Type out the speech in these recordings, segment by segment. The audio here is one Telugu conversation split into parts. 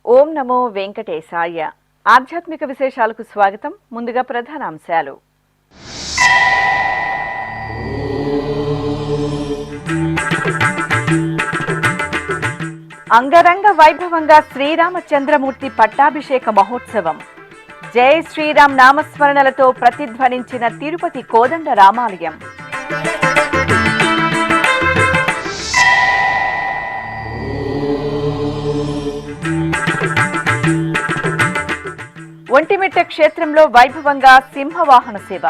ఓం నమో వెంకటేశాయ. ఆధ్యాత్మిక విశేషాలకు స్వాగతం. ముందుగా ప్రధానాంశాలు. అంగరంగ వైభవంగా శ్రీరామచంద్రమూర్తి పట్టాభిషేక మహోత్సవం. జై శ్రీరామ్ నామస్మరణలతో ప్రతిధ్వనించిన తిరుపతి కోదండ రామాలయం. ఒంటిమిట్ట క్షేత్రంలో వైభవంగా సింహవాహన సేవ.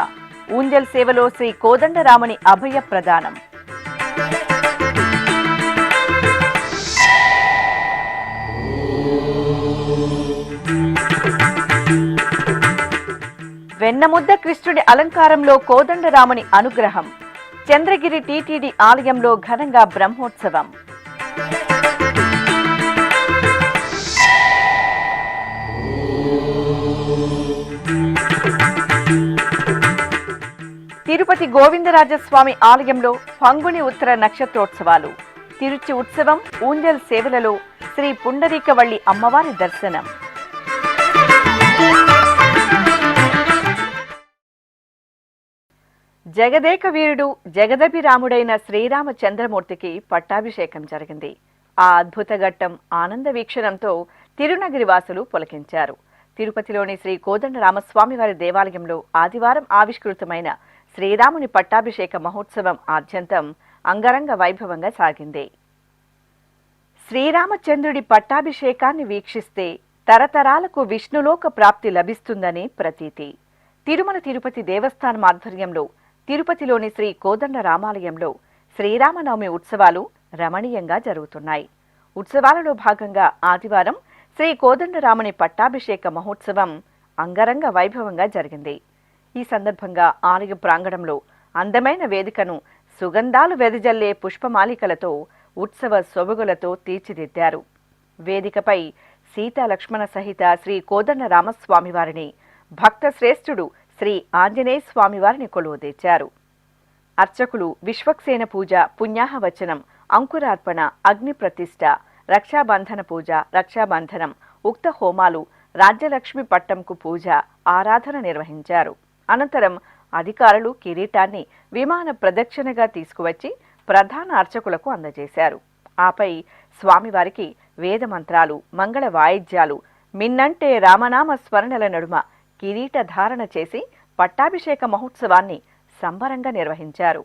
ఊంజల్ సేవలో శ్రీ కోదండరాముని అభయ ప్రదానం. వెన్నముద్ద కృష్ణుడి అలంకారంలో కోదండరాముని అనుగ్రహం. చంద్రగిరి టీటీడీ ఆలయంలో ఘనంగా బ్రహ్మోత్సవం. తిరుపతి గోవిందరాజస్వామి ఆలయంలో పంగుని ఉత్తర నక్షత్రోత్సవాలు. తిరుచి ఉత్సవం, ఊంజల్ సేవలలో శ్రీ పుండరీకవల్లి అమ్మవారి దర్శనం. జగదేక వీరుడు జగదభిరాముడైన శ్రీరామచంద్రమూర్తికి పట్టాభిషేకం జరిగింది. ఆ అద్భుత ఘట్టం ఆనంద వీక్షణంతో తిరునగిరి వాసులు పులకించారు. తిరుపతిలోని శ్రీ కోదండరామస్వామి వారి దేవాలయంలో ఆదివారం ఆవిష్కృతమైన శ్రీరాముని పట్టాభిషేక మహోత్సవం ఆద్యంతం అంగరంగ వైభవంగా సాగింది. శ్రీరామచంద్రుడి పట్టాభిషేకాన్ని వీక్షిస్తే తరతరాలకు విష్ణులోక ప్రాప్తి లభిస్తుందని ప్రతీతి. తిరుమల తిరుపతి దేవస్థానం ఆధ్వర్యంలో తిరుపతిలోని శ్రీ కోదండ రామాలయంలో శ్రీరామనవమి ఉత్సవాలు రమణీయంగా జరుగుతున్నాయి. ఉత్సవాలలో భాగంగా ఆదివారం శ్రీ కోదండరాముని పట్టాభిషేక మహోత్సవం అంగరంగ వైభవంగా జరిగింది. ఈ సందర్భంగా ఆలయ ప్రాంగణంలో అందమైన వేదికను సుగంధాలు వెదజల్లే పుష్పమాలికలతో ఉత్సవ సొబగులతో తీర్చిదిద్దారు. వేదికపై సీతాలక్ష్మణ సహిత శ్రీ కోదండ రామస్వామివారిని, భక్త శ్రేష్ఠుడు శ్రీ ఆంజనేయ స్వామివారిని కొలువుదీర్చారు. అర్చకులు విశ్వక్సేన పూజ, పుణ్యాహవచనం, అంకురార్పణ, అగ్ని ప్రతిష్ఠ, రక్షాబంధన పూజ, రక్షాబంధనం, ఉక్త హోమాలు, రాజ్యలక్ష్మి పట్టంకు పూజ, ఆరాధన నిర్వహించారు. అనంతరం అధికారులు కిరీటాన్ని విమాన ప్రదక్షిణగా తీసుకువచ్చి ప్రధాన అర్చకులకు అందజేశారు. ఆపై స్వామివారికి వేదమంత్రాలు, మంగళ వాయిద్యాలు, మిన్నంటే రామనామ స్మరణల నడుమ కిరీట ధారణ చేసి పట్టాభిషేక మహోత్సవాన్ని సంబరంగా నిర్వహించారు.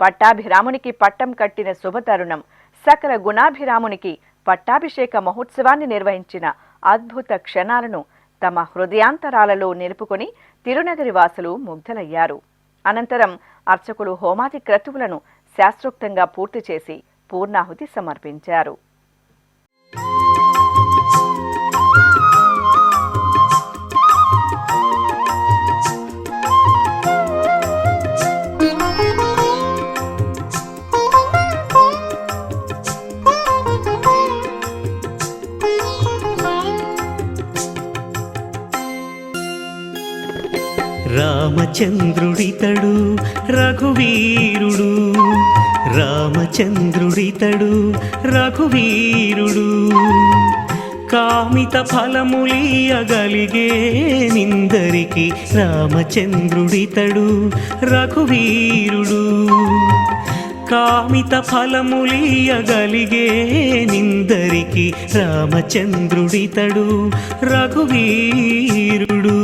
పట్టాభిరామునికి పట్టం కట్టిన శుభతరుణం. సకల గుణాభిరామునికి పట్టాభిషేక మహోత్సవాన్ని నిర్వహించిన అద్భుత క్షణాలను తమ హృదయాంతరాలలో నిలుపుకొని తిరునగరి వాసులు ముగ్ధులయ్యారు. అనంతరం అర్చకులు హోమాది క్రతువులను శాస్త్రోక్తంగా పూర్తి చేసి పూర్ణాహుతి సమర్పించారు. రామచంద్రుడితడు రఘువీరుడు, రామచంద్రుడితడు రఘువీరుడు, కామిత ఫలములియగలిగే నిందరికి రామచంద్రుడితడు రఘువీరుడు, కామిత ఫలములియగలిగే నిందరికి రామచంద్రుడితడు రఘువీరుడు.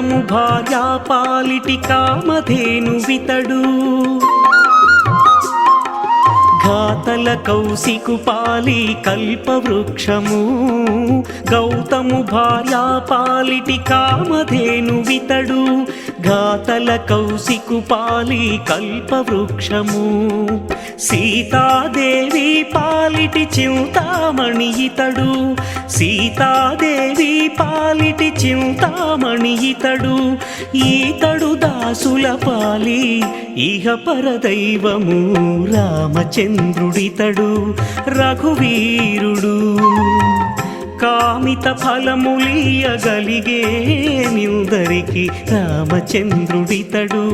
గౌతము భార్యా పాలిటి కామధేనువితడు ఘాతల కౌశికుపాలి కల్పవృక్షము గౌతము భార్యా పాలిటి కామధేనువితడు ఘాతల కౌశికుపాలి కల్పవృక్షము సీతాదేవి పాలిటి చింతామణి ఇతడు సీతాదేవి పాలిటి చింతామణి ఇతడు ఈతడు దాసుల పాలి ఇహ పరదైవము రామచంద్రుడితడు రఘువీరుడు కామిత ఫలములియగలిగే నిందరికి రామచంద్రుడితడు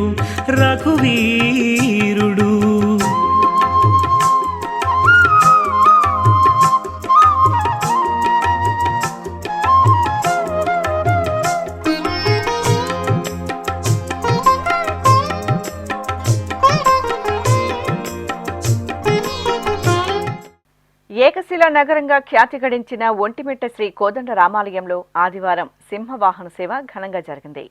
రఘువీరుడు ఏకశిల నగరంగా ఖ్యాతి గడించిన ఒంటిమిట్ట శ్రీ కోదండ రామాలయంలో ఆదివారం సింహవాహన సేవ ఘనంగా జరిగింది.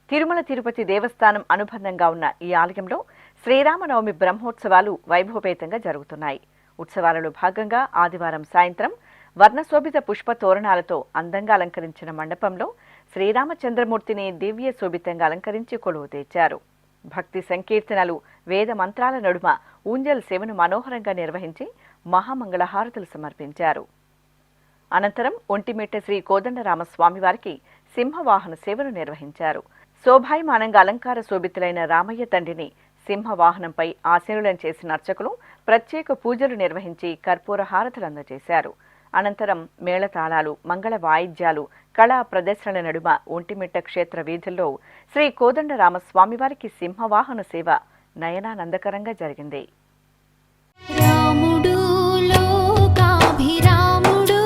తిరుమల తిరుపతి దేవస్థానం అనుబంధంగా ఉన్న ఈ ఆలయంలో శ్రీరామనవమి బ్రహ్మోత్సవాలు వైభవపేతంగా జరుగుతున్నాయి. ఉత్సవాలలో భాగంగా ఆదివారం సాయంత్రం వర్ణశోభిత పుష్ప తోరణాలతో అందంగా అలంకరించిన మండపంలో శ్రీరామచంద్రమూర్తిని దివ్య శోభితంగా అలంకరించి కొలువు తెచ్చారు. భక్తి సంకీర్తనలు, వేద మంత్రాల నడుమ ఊంజల్ సేవను మనోహరంగా నిర్వహించి మహామంగళహారతులు సమర్పించారు. అనంతరం ఒంటిమిట్ట శ్రీ కోదండరామ స్వామివారికి సింహవాహన సేవను నిర్వహించారు. శోభాయమానంగా అలంకార శోభితులైన రామయ్య తండ్రిని సింహవాహనంపై ఆసీనులను చేసిన అర్చకులు ప్రత్యేక పూజలు నిర్వహించి కర్పూర హారతులు అందజేశారు. అనంతరం మేళతాళాలు, మంగళ వాయిద్యాలు, కళా ప్రదర్శనల నడుమ ఒంటిమిట్ట క్షేత్ర వీధుల్లో శ్రీ కోదండరామ స్వామివారికి సింహవాహన సేవ నయనానందకరంగా జరిగింది. రాముడు లోకాభిరాముడు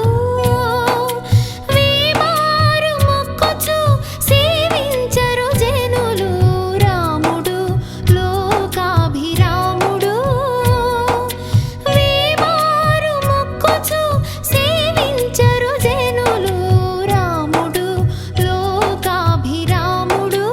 వేమారు మొక్కుచు సేవించరు జనులు రాముడు లోకాభిరాముడు వేమారు మొక్కుచు సేవించరు జనులు రాముడు లోకాభిరాముడు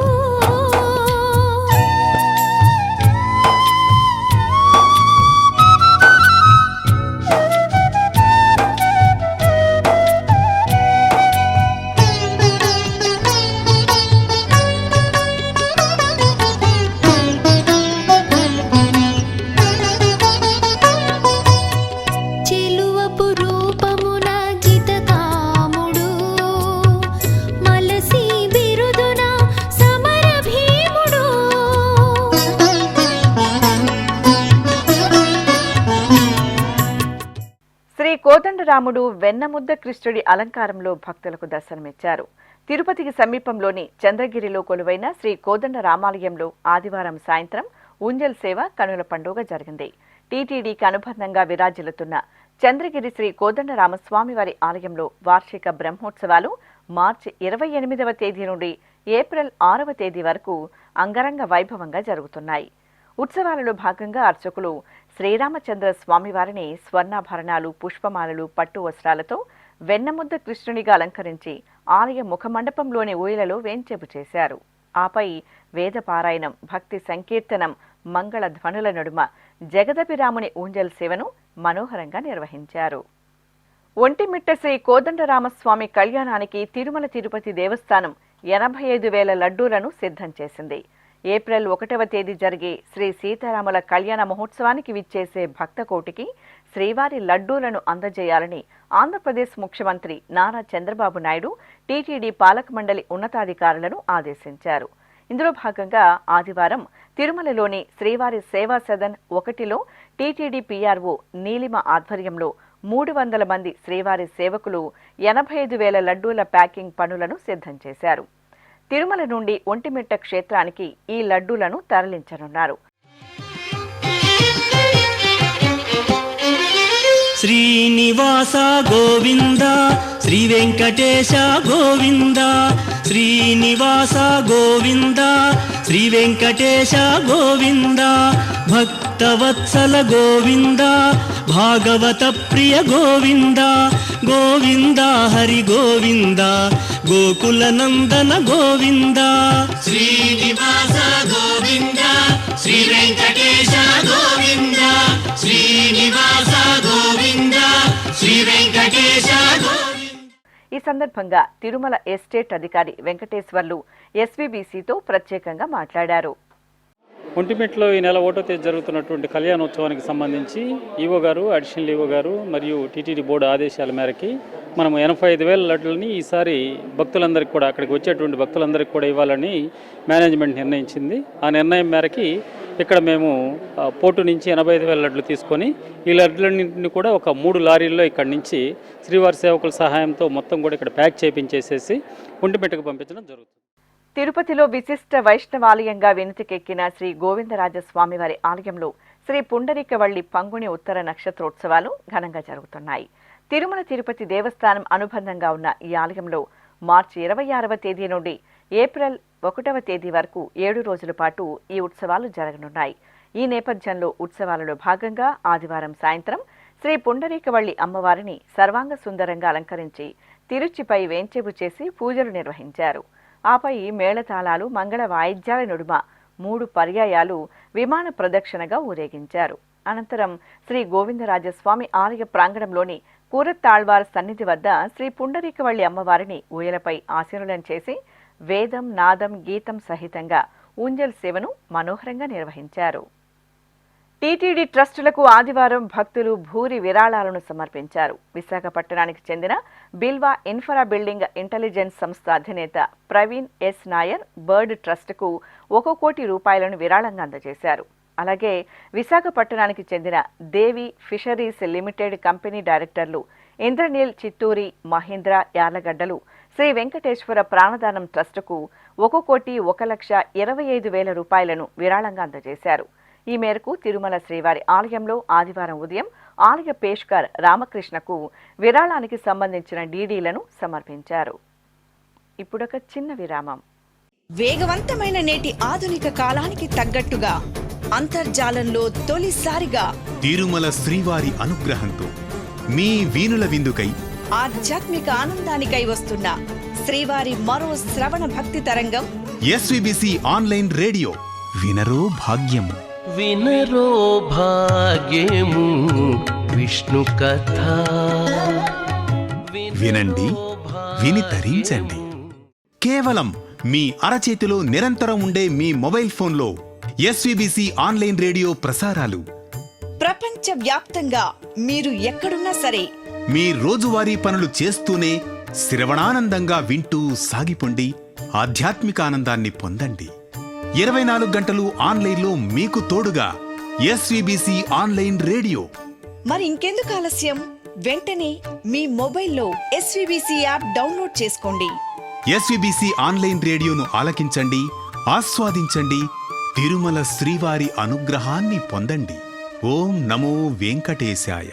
చెలువపు రూపమున జితకాముడు మలసి బిరుదున సమర భీముడు శ్రీ కోదండరాముడు వెన్నముద్ద కృష్ణుడి అలంకారంలో భక్తులకు దర్శనమిచ్చారు. తిరుపతికి సమీపంలోని చంద్రగిరిలో కొలువైన శ్రీ కోదండ రామాలయంలో ఆదివారం సాయంత్రం ఊంజల్ సేవ కనుల పండుగ జరిగింది. టీటీడీకి అనుబంధంగా విరాజిల్లుతున్న చంద్రగిరి శ్రీ కోదండ రామస్వామివారి ఆలయంలో వార్షిక బ్రహ్మోత్సవాలు మార్చి 28వ తేదీ నుండి ఏప్రిల్ 6వ తేదీ వరకు అంగరంగ వైభవంగా జరుగుతున్నాయి. ఉత్సవాలలో భాగంగా అర్చకులు శ్రీరామచంద్ర స్వామివారిని స్వర్ణాభరణాలు, పుష్పమాలలు, పట్టు వస్త్రాలతో వెన్నముద్ద కృష్ణునిగా అలంకరించి ఆలయ ముఖమండపంలోని ఊయలలో వేంచేపు చేశారు. ఆపై వేదపారాయణం, భక్తి సంకీర్తనం, మంగళ ధ్వనుల నడుమ జగదభిరాముని ఊంజల్ సేవను మనోహరంగా నిర్వహించారు. ఒంటిమిట్ట శ్రీ కోదండరామస్వామి కళ్యాణానికి తిరుమల తిరుపతి దేవస్థానం 85,000 లడ్డూలను సిద్ధం చేసింది. ఏప్రిల్ 1వ తేదీ జరిగే శ్రీ సీతారాముల కళ్యాణ మహోత్సవానికి విచ్చేసే భక్తకోటికి శ్రీవారి లడ్డూలను అందజేయాలని ఆంధ్రప్రదేశ్ ముఖ్యమంత్రి నారా చంద్రబాబు నాయుడు టీటీడీ పాలక మండలి ఉన్నతాధికారులను ఆదేశించారు. ఇందులో భాగంగా ఆదివారం తిరుమలలోని శ్రీవారి సేవా సదన్ 1లో టీటీడీ పీఆర్ఓ నీలిమ ఆధ్వర్యంలో 300 మంది శ్రీవారి సేవకులు 85,000 లడ్డూల ప్యాకింగ్ పనులను సిద్ధం చేశారు. తిరుమల నుండి ఒంటిమిట్ట క్షేత్రానికి ఈ లడ్డూలను తరలించనున్నారు. శ్రీనివాస గోవింద శ్రీ వెంకటేశ గోవింద శ్రీనివాస గోవింద శ్రీ వెంకటేశ గోవింద భక్తవత్సల గోవింద భాగవత ప్రియ గోవింద గోవింద హరి గోవింద గోకుల నందన గోవింద శ్రీనివాస గోవింద శ్రీ వెంకటేశ గోవింద శ్రీనివాస గోవింద శ్రీ వెంకటేశ గోవింద. ఈ సందర్భంగా తిరుమల ఎస్టేట్ అధికారి వెంకటేశ్వర్లు ఎస్వీబీసీతో ప్రత్యేకంగా మాట్లాడారు. ఒంటిమిట్లో ఈ నెల 1వ తేదీ జరుగుతున్నటువంటి కళ్యాణోత్సవానికి సంబంధించి ఈవో గారు, అడిషనల్ ఈవో గారు మరియు టీటీడీ బోర్డు ఆదేశాల మేరకి మనం 85,000 లడ్డులని ఈసారి భక్తులందరికీ కూడా, అక్కడికి వచ్చేటువంటి భక్తులందరికీ కూడా ఇవ్వాలని మేనేజ్మెంట్ నిర్ణయించింది. ఆ నిర్ణయం మేరకి ఇక్కడ మేము పోర్టు నుంచి 85,000 లడ్లు తీసుకొని ఈ లడ్లన్నింటినీ కూడా ఒక 3 లారీల్లో ఇక్కడి నుంచి శ్రీవారి సేవకుల సహాయంతో మొత్తం కూడా ఇక్కడ ప్యాక్ చేయించేసేసి ఒంటిమిట్టకు పంపించడం జరుగుతుంది. తిరుపతిలో విశిష్ట వైష్ణవాలయంగా వినుతికెక్కిన శ్రీ గోవిందరాజస్వామివారి ఆలయంలో శ్రీ పుండరీకవల్లి పంగుని ఉత్తర నక్షత్రోత్సవాలు ఘనంగా జరుగుతున్నాయి. తిరుమల తిరుపతి దేవస్థానం అనుబంధంగా ఉన్న ఈ ఆలయంలో మార్చి 26వ తేదీ నుండి ఏప్రిల్ 1వ తేదీ వరకు 7 రోజుల పాటు ఈ ఉత్సవాలు జరగనున్నాయి. ఈ నేపథ్యంలో ఉత్సవాలలో భాగంగా ఆదివారం సాయంత్రం శ్రీ పుండరీకవల్లి అమ్మవారిని సర్వాంగ సుందరంగా అలంకరించి తిరుచిపై వేంచేపు చేసి పూజలు నిర్వహించారు. ఆపై మేళతాళాలు, మంగళ వాయిద్యాల నడుమ 3 పర్యాయాలు విమాన ప్రదక్షిణగా ఊరేగించారు. అనంతరం శ్రీ గోవిందరాజస్వామి ఆలయ ప్రాంగణంలోని కూరత్తాళ్వార్ సన్నిధి వద్ద శ్రీ పుండరీకవల్లి అమ్మవారిని ఊయలపై ఆశీనులను చేసి వేదం, నాదం, గీతం సహితంగా ఊంజల్ సేవను మనోహరంగా నిర్వహించారు. టీటీడీ ట్రస్టులకు ఆదివారం భక్తులు భూరి విరాళాలను సమర్పించారు. విశాఖపట్టణానికి చెందిన బిల్వా ఇన్ఫ్రా బిల్డింగ్ ఇంటెలిజెన్స్ సంస్థ అధినేత ప్రవీణ్ ఎస్ నాయర్ బర్డ్ ట్రస్టుకు 1 కోటి రూపాయలను విరాళంగా అందజేశారు. అలాగే విశాఖపట్టణానికి చెందిన దేవి ఫిషరీస్ లిమిటెడ్ కంపెనీ డైరెక్టర్లు ఇంద్రనీల్ చిత్తూరి, మహేంద్ర యార్లగడ్డలు శ్రీ వెంకటేశ్వర ప్రాణదానం ట్రస్టుకు 1,01,25,000 రూపాయలను విరాళంగా అందజేశారు. ఈ మేరకు తిరుమల శ్రీవారి ఆలయంలో ఆదివారం ఉదయం ఆలయ పేష్కర్ రామకృష్ణకు విరాళానికి సంబంధించిన డీడీలను సమర్పించారు. ఇప్పుడొక చిన్న విరామం. వేగవంతమైన నేటి ఆధునిక కాలానికి తగ్గట్టుగా అంతర్జాలంలో తొలిసారిగా తిరుమల శ్రీవారి అనుగ్రహంతో మీ వీణుల విందుకై ఆధ్యాత్మిక ఆనందానికై వస్తున్న శ్రీవారి మరో శ్రవణ భక్తి తరంగం ఎస్వీబీసీ ఆన్లైన్ రేడియో వినరో భాగ్యము. వినరో భాగ్యము విష్ణు కథ. వినండి, విని తరించండి. కేవలం మీ అరచేతిలో నిరంతరం ఉండే మీ మొబైల్ ఫోన్లో ఎస్వీబీసీ ఆన్లైన్ రేడియో ప్రసారాలు ప్రపంచ వ్యాప్తంగా మీరు ఎక్కడున్నా సరే మీ రోజువారీ పనులు చేస్తూనే శ్రవణానందంగా వింటూ సాగిపోండి, ఆధ్యాత్మిక ఆనందాన్ని పొందండి. 24 గంటలు ఆన్లైన్లో మీకు తోడుగా ఎస్వీబీసీ ఆన్లైన్ రేడియో. మరి ఇంకెందుకు ఆలస్యం? వెంటనే మీ మొబైల్లో ఎస్వీబీసీ యాప్ డౌన్లోడ్ చేసుకోండి. ఎస్వీబీసీ ఆన్లైన్ రేడియోను ఆలకించండి, ఆస్వాదించండి, తిరుమల శ్రీవారి అనుగ్రహాన్ని పొందండి. ఓం నమో వెంకటేశాయ.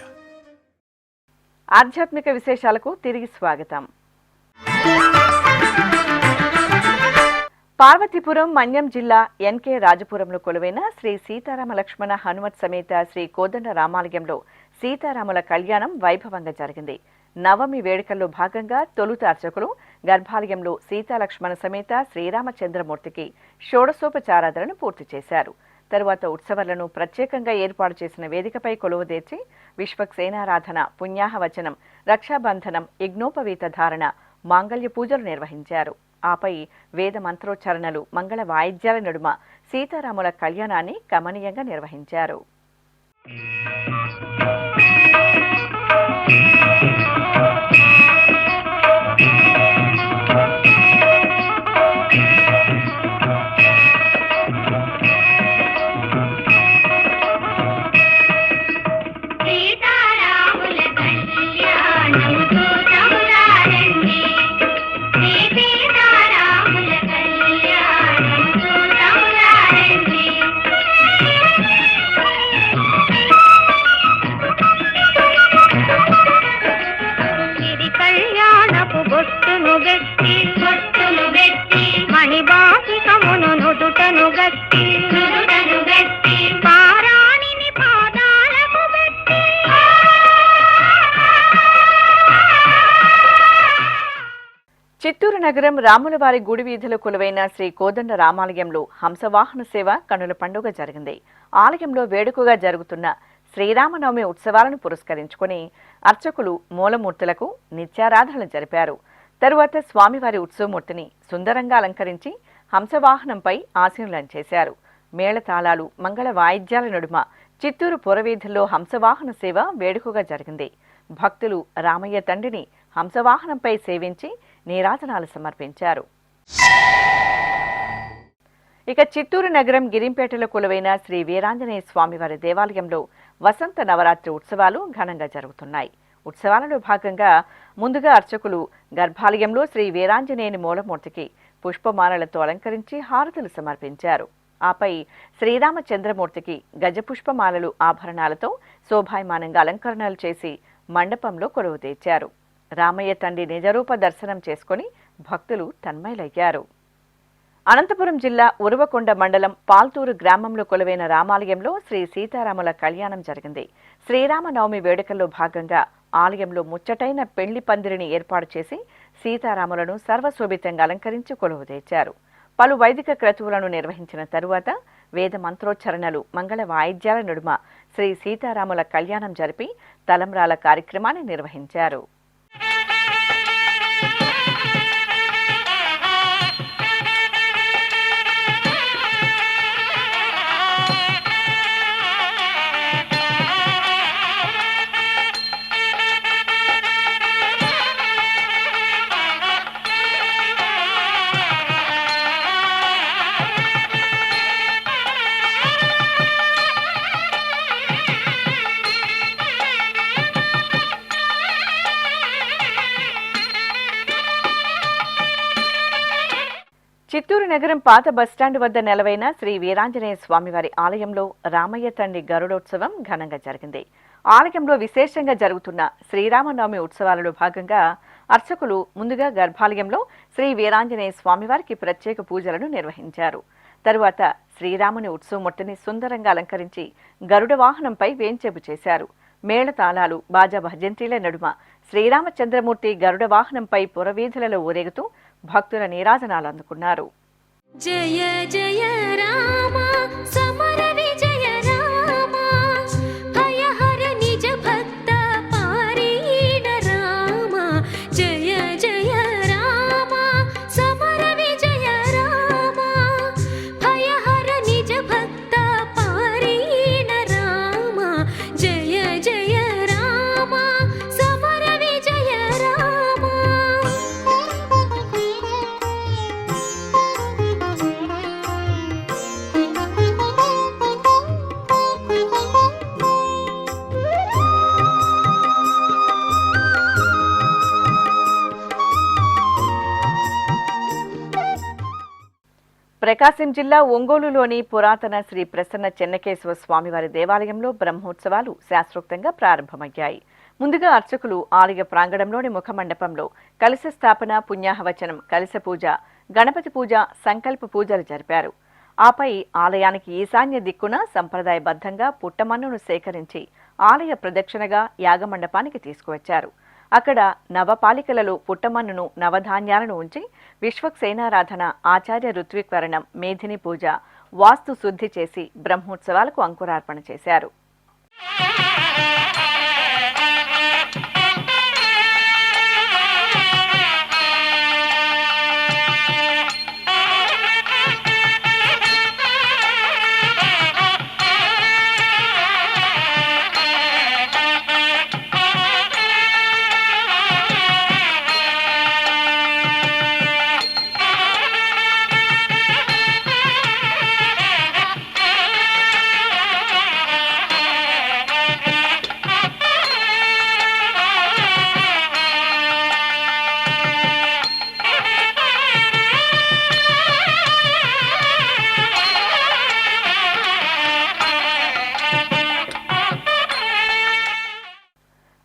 ఆధ్యాత్మిక విశేషాలకు తిరిగి స్వాగతం. పార్వతీపురం మన్యం జిల్లా ఎన్కే రాజపురంలో కొలువైన శ్రీ సీతారామ లక్ష్మణ హనుమత్ సమేత శ్రీ కోదండ రామాలయంలో సీతారాముల కళ్యాణం వైభవంగా జరిగింది. నవమి వేడుకల్లో భాగంగా తొలుత అర్చకులు గర్భాలయంలో సీతాలక్ష్మణ సమేత శ్రీరామచంద్రమూర్తికి షోడశోపచారాధనను పూర్తి చేశారు. తరువాత ఉత్సవాలను ప్రత్యేకంగా ఏర్పాటు చేసిన వేదికపై కొలువుదీర్చి విశ్వక్సేనారాధన, పుణ్యాహవచనం, రక్షాబంధనం, యజ్ఞోపవీత ధారణ, మాంగళ్య పూజలు నిర్వహించారు. ఆపై వేద మంత్రోచ్చరణలు, మంగళ వాయిద్యాల నడుమ సీతారాముల కళ్యాణాన్ని కమనీయంగా నిర్వహించారు. చిత్తూరు నగరం రాములవారి గుడి వీధిలో కొలువైన శ్రీ కోదండ రామాలయంలో హంసవాహన సేవ కనుల పండుగ జరిగింది. ఆలయంలో వేడుకగా జరుగుతున్న శ్రీరామనవమి ఉత్సవాలను పురస్కరించుకుని అర్చకులు మూలమూర్తులకు నిత్యారాధనలు జరిపారు. తరువాత స్వామివారి ఉత్సవమూర్తిని సుందరంగా అలంకరించి హంసవాహనంపై ఆసీనులను చేశారు. మేళతాళాలు, మంగళ వాయిద్యాల నడుమ చిత్తూరు పురవీధుల్లో హంసవాహన సేవ వేడుకగా జరిగింది. భక్తులు రామయ్య తండ్రిని హంసవాహనంపై సేవించి నీరాజనాలు సమర్పించారు. ఇక చిత్తూరు నగరం గిరింపేటలో కొలువైన శ్రీ వీరాంజనేయ స్వామివారి దేవాలయంలో వసంత నవరాత్రి ఉత్సవాలు ఘనంగా జరుగుతున్నాయి. ఉత్సవాలలో భాగంగా ముందుగా అర్చకులు గర్భాలయంలో శ్రీ వీరాంజనేయుని మూలమూర్తికి పుష్పమాలలతో అలంకరించి హారతులు సమర్పించారు. ఆపై శ్రీరామచంద్రమూర్తికి గజపుష్పమాలలు ఆభరణాలతో శోభాయమానంగా అలంకరణలు చేసి మండపంలో కొలువు తీర్చారు. రామయ్య తండ్రి నిజరూప దర్శనం చేసుకుని భక్తులు తన్మయులయ్యారు. అనంతపురం జిల్లా ఉరువకొండ మండలం పాల్తూరు గ్రామంలో కొలువైన రామాలయంలో శ్రీ సీతారాముల కళ్యాణం జరిగింది. శ్రీరామనవమి వేడుకల్లో భాగంగా ఆలయంలో ముచ్చటైన పెళ్లి పందిరిని ఏర్పాటు చేసి సీతారాములను సర్వశోభితంగా అలంకరించి కొలువు తీర్చారు. పలు వైదిక క్రతువులను నిర్వహించిన తరువాత వేద మంత్రోచ్చరణలు, మంగళ వాయిద్యాల నడుమ శ్రీ సీతారాముల కళ్యాణం జరిపి తలంబ్రాల కార్యక్రమాన్ని నిర్వహించారు. చిత్తూరు నగరం పాత బస్టాండ్ వద్ద నెలవైన శ్రీ వీరాంజనేయ స్వామివారి ఆలయంలో రామయ్య తండ్రి గరుడోత్సవం ఘనంగా జరిగింది. ఆలయంలో విశేషంగా జరుగుతున్న శ్రీరామనవమి ఉత్సవాలలో భాగంగా అర్చకులు ముందుగా గర్భాలయంలో శ్రీ వీరాంజనేయ స్వామివారికి ప్రత్యేక పూజలను నిర్వహించారు. తరువాత శ్రీరాముని ఉత్సవమూర్తిని సుందరంగా అలంకరించి గరుడ వాహనంపై వేంచేపు చేశారు. మేళతాళాలు, బాజా భజంత్రీల నడుమ శ్రీరామచంద్రమూర్తి గరుడ వాహనంపై పురవీధులలో ఊరేగుతూ భక్తుల నీరాజనాలు అందుకున్నారు. జయ జయ రామ సమర విజయ రామ భయహర నిజ భక్త పారీణ రామ జయ జయ రామ సమర విజయ రామ భయహర నిజ భక్త పారీణ రామ జయ జయ రామ సమర విజయ రామ. ప్రకాశం జిల్లా ఒంగోలులోని పురాతన శ్రీ ప్రసన్న చెన్నకేశవ స్వామివారి దేవాలయంలో బ్రహ్మోత్సవాలు శాస్త్రోక్తంగా ప్రారంభమయ్యాయి. ముందుగా అర్చకులు ఆలయ ప్రాంగణంలోని ముఖమండపంలో కలశ స్థాపన, పుణ్యాహవచనం, కలశ పూజ, గణపతి పూజ, సంకల్ప పూజలు జరిపారు. ఆపై ఆలయానికి ఈశాన్య దిక్కున సంప్రదాయబద్ధంగా పుట్టమన్నును సేకరించి ఆలయ ప్రదక్షిణగా యాగమండపానికి తీసుకువచ్చారు. అక్కడ నవపాలికలలో పుట్టమన్నును, నవధాన్యాలను ఉంచి విశ్వక్సేనారాధన, ఆచార్య ఋత్విక్వరణం, మేధిని పూజ, వాస్తు శుద్ధి చేసి బ్రహ్మోత్సవాలకు అంకురార్పణ చేశారు.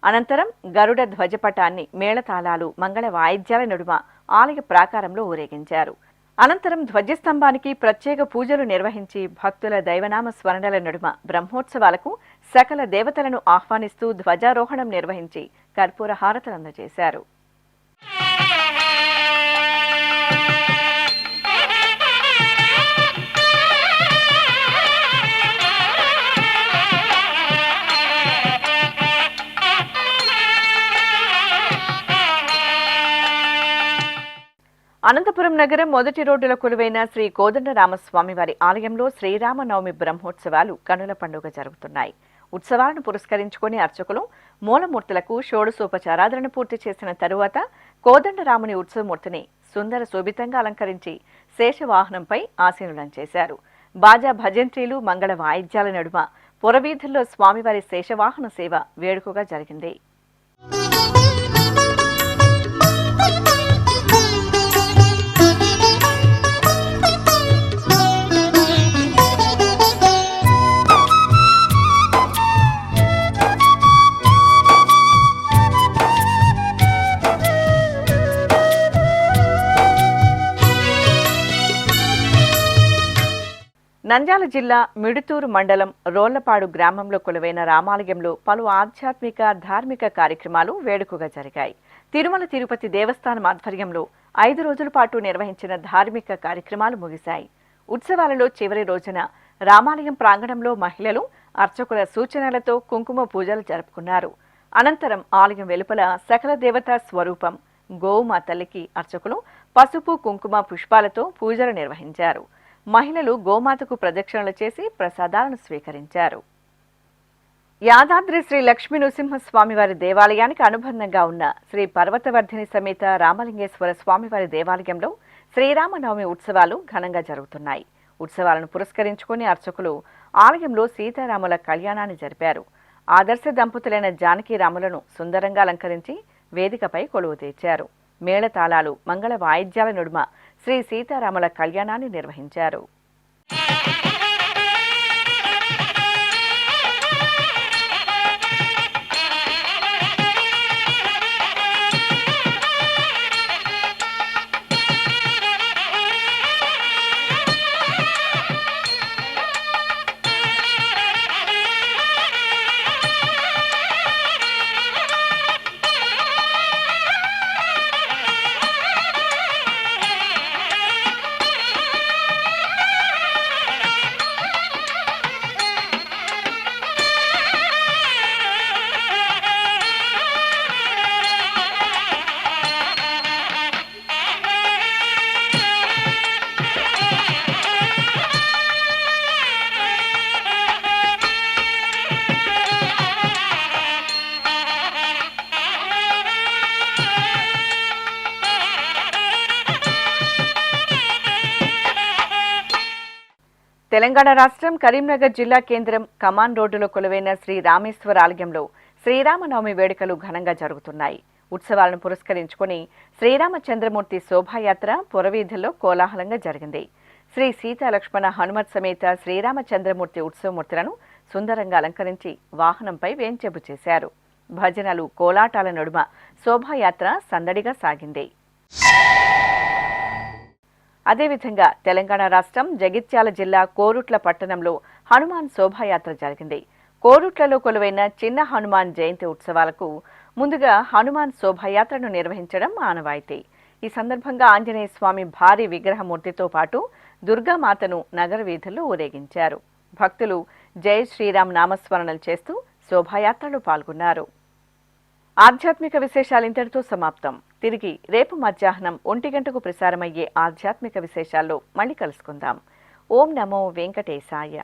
అనంతరం గరుడ ధ్వజపటాన్ని మేళతాళాలు, మంగళ వాయిద్యాల నడుమ ఆలయ ప్రాకారంలో ఊరేగించారు. అనంతరం ధ్వజస్తంభానికి ప్రత్యేక పూజలు నిర్వహించి భక్తుల దైవనామ స్మరణల నడుమ బ్రహ్మోత్సవాలకు సకల దేవతలను ఆహ్వానిస్తూ ధ్వజారోహణం నిర్వహించి కర్పూర హారతులు అందజేశారు. అనంతపురం నగరం మొదటి రోడ్డుల కొలువైన శ్రీ కోదండరామస్వామి వారి ఆలయంలో శ్రీరామనవమి బ్రహ్మోత్సవాలు కనుల పండుగ జరుగుతున్నాయి. ఉత్సవాలను పురస్కరించుకుని అర్చకులు మూలమూర్తులకు షోడశోపచారాధన పూర్తి చేసిన తరువాత కోదండరాముని ఉత్సవమూర్తిని సుందర శోభితంగా అలంకరించి శేషవాహనంపై ఆసీనులను చేశారు. బాజా భజంత్రీలు మంగళ వాయిద్యాల నడుమ పురవీధుల్లో స్వామివారి శేషవాహన సేవ వేడుకగా జరిగింది. నంద్యాల జిల్లా మిడుతూరు మండలం రోళ్లపాడు గ్రామంలో కొలువైన రామాలయంలో పలు ఆధ్యాత్మిక ధార్మిక కార్యక్రమాలు వేడుకగా జరిగాయి. తిరుమల తిరుపతి దేవస్థానం ఆధ్వర్యంలో 5 రోజుల పాటు నిర్వహించిన ధార్మిక కార్యక్రమాలు ముగిశాయి. ఉత్సవాలలో చివరి రోజున రామాలయం ప్రాంగణంలో మహిళలు అర్చకుల సూచనలతో కుంకుమ పూజలు జరుపుకున్నారు. అనంతరం ఆలయం వెలుపల సకల దేవతా స్వరూపం గోవుమా తల్లికి అర్చకులు పసుపు కుంకుమ పుష్పాలతో పూజలు నిర్వహించారు. మహిళలు గోమాతకు ప్రదక్షిణలు చేసి ప్రసాదాలను స్వీకరించారు. యాదాద్రి శ్రీ లక్ష్మీ నృసింహస్వామివారి దేవాలయానికి అనుబంధంగా ఉన్న శ్రీ పర్వతవర్ధిని సమేత రామలింగేశ్వర స్వామివారి దేవాలయంలో శ్రీరామనవమి ఉత్సవాలు ఘనంగా జరుగుతున్నాయి. ఉత్సవాలను పురస్కరించుకుని అర్చకులు ఆలయంలో సీతారాముల కళ్యాణాన్ని జరిపారు. ఆదర్శ దంపతులైన జానకీరాములను సుందరంగా అలంకరించి వేదికపై కొలువు తీర్చారు. మేళతాళాలు మంగళ వాయిద్యాల నడుమ శ్రీ సీతారాముల కళ్యాణాన్ని నిర్వహించారు. తెలంగాణ రాష్ట్రం కరీంనగర్ జిల్లా కేంద్రం కమాన్ రోడ్డులో కొలువైన శ్రీ రామేశ్వర ఆలయంలో శ్రీరామనవమి వేడుకలు ఘనంగా జరుగుతున్నాయి. ఉత్సవాలను పురస్కరించుకుని శ్రీరామచంద్రమూర్తి శోభాయాత్ర పురవీధుల్లో కోలాహలంగా జరిగింది. శ్రీ సీతాలక్ష్మణ హనుమత్ సమేత శ్రీరామచంద్రమూర్తి ఉత్సవమూర్తులను సుందరంగా అలంకరించి వాహనంపై వేంచెబు చేశారు. భజనలు కోలాటాల నడుమ శోభాయాత్ర సందడిగా సాగింది. అదేవిధంగా తెలంగాణ రాష్ట్రం జగిత్యాల జిల్లా కోరుట్ల పట్టణంలో హనుమాన్ శోభాయాత్ర జరిగింది. కోరుట్లలో కొలువైన చిన్న హనుమాన్ జయంతి ఉత్సవాలకు ముందుగా హనుమాన్ శోభాయాత్రను నిర్వహించడం ఆనవాయితీ. ఈ సందర్భంగా ఆంజనేయ స్వామి భారీ విగ్రహమూర్తితో పాటు దుర్గామాతను నగర వీధుల్లో ఊరేగించారు. భక్తులు జై శ్రీరామ్ నామస్మరణలు చేస్తూ శోభాయాత్రలో పాల్గొన్నారు. ఆధ్యాత్మిక విశేషాలు ఇంతటితో సమాప్తం. తిరిగి రేపు మధ్యాహ్నం 1 గంటకు ప్రసారమయ్యే ఆధ్యాత్మిక విశేషాల్లో మళ్ళీ కలుసుకుందాం. ఓం నమో వెంకటేశాయ.